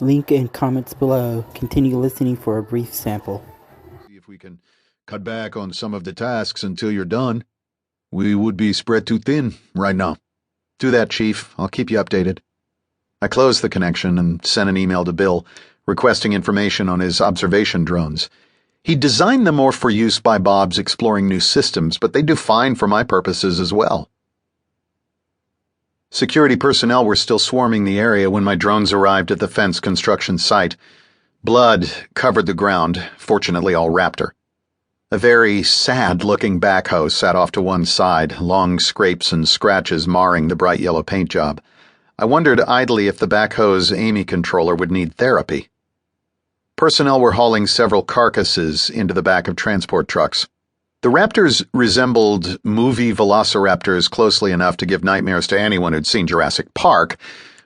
Link in comments below. Continue listening for a brief sample. See if we can cut back on some of the tasks until you're done. We would be spread too thin right now. Do that, Chief. I'll keep you updated. I closed the connection and sent an email to Bill, requesting information on his observation drones. He designed them more for use by Bob's exploring new systems, but they do fine for my purposes as well. Security personnel were still swarming the area when my drones arrived at the fence construction site. Blood covered the ground, fortunately all Raptor. A very sad-looking backhoe sat off to one side, long scrapes and scratches marring the bright yellow paint job. I wondered idly if the backhoe's Amy controller would need therapy. Personnel were hauling several carcasses into the back of transport trucks. The Raptors resembled movie velociraptors closely enough to give nightmares to anyone who'd seen Jurassic Park,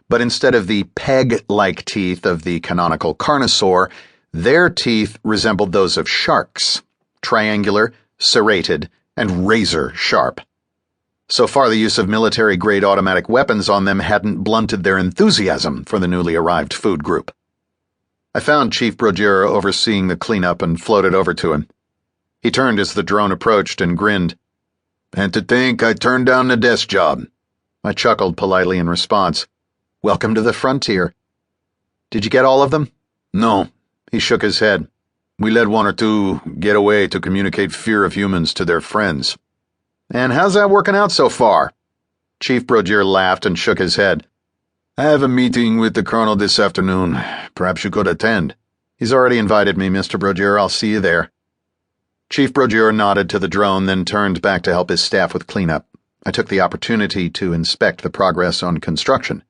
but instead of the peg-like teeth of the canonical Carnosaur, their teeth resembled those of sharks, triangular, serrated, and razor-sharp. So far, the use of military-grade automatic weapons on them hadn't blunted their enthusiasm for the newly arrived food group. I found Chief Brogera overseeing the cleanup and floated over to him. He turned as the drone approached and grinned. "And to think I turned down the desk job." I chuckled politely in response. "Welcome to the frontier." "Did you get all of them?" "No," he shook his head. "We let one or two get away to communicate fear of humans to their friends." "And how's that working out so far?" Chief Brogera laughed and shook his head. "I have a meeting with the Colonel this afternoon. Perhaps you could attend." "He's already invited me, Mr. Brogera. I'll see you there." Chief Brogera nodded to the drone, then turned back to help his staff with cleanup. I took the opportunity to inspect the progress on construction.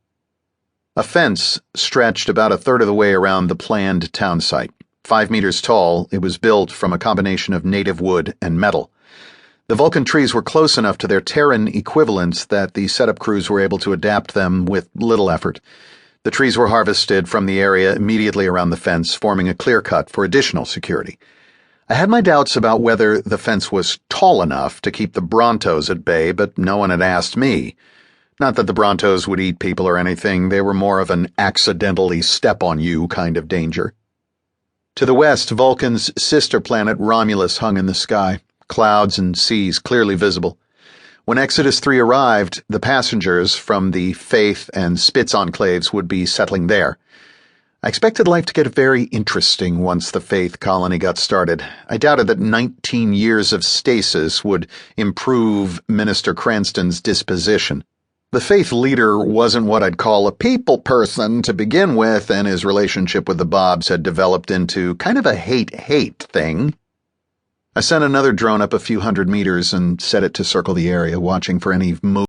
A fence stretched about a third of the way around the planned town site. 5 meters tall, it was built from a combination of native wood and metal. The Vulcan trees were close enough to their Terran equivalents that the setup crews were able to adapt them with little effort. The trees were harvested from the area immediately around the fence, forming a clear cut for additional security. I had my doubts about whether the fence was tall enough to keep the Brontos at bay, but no one had asked me. Not that the Brontos would eat people or anything, they were more of an accidentally step on you kind of danger. To the west, Vulcan's sister planet Romulus hung in the sky, clouds and seas clearly visible. When Exodus 3 arrived, the passengers from the Faith and Spitz enclaves would be settling there. I expected life to get very interesting once the Faith colony got started. I doubted that 19 years of stasis would improve Minister Cranston's disposition. The Faith leader wasn't what I'd call a people person to begin with, and his relationship with the Bobs had developed into kind of a hate-hate thing. I sent another drone up a few hundred meters and set it to circle the area, watching for any movement.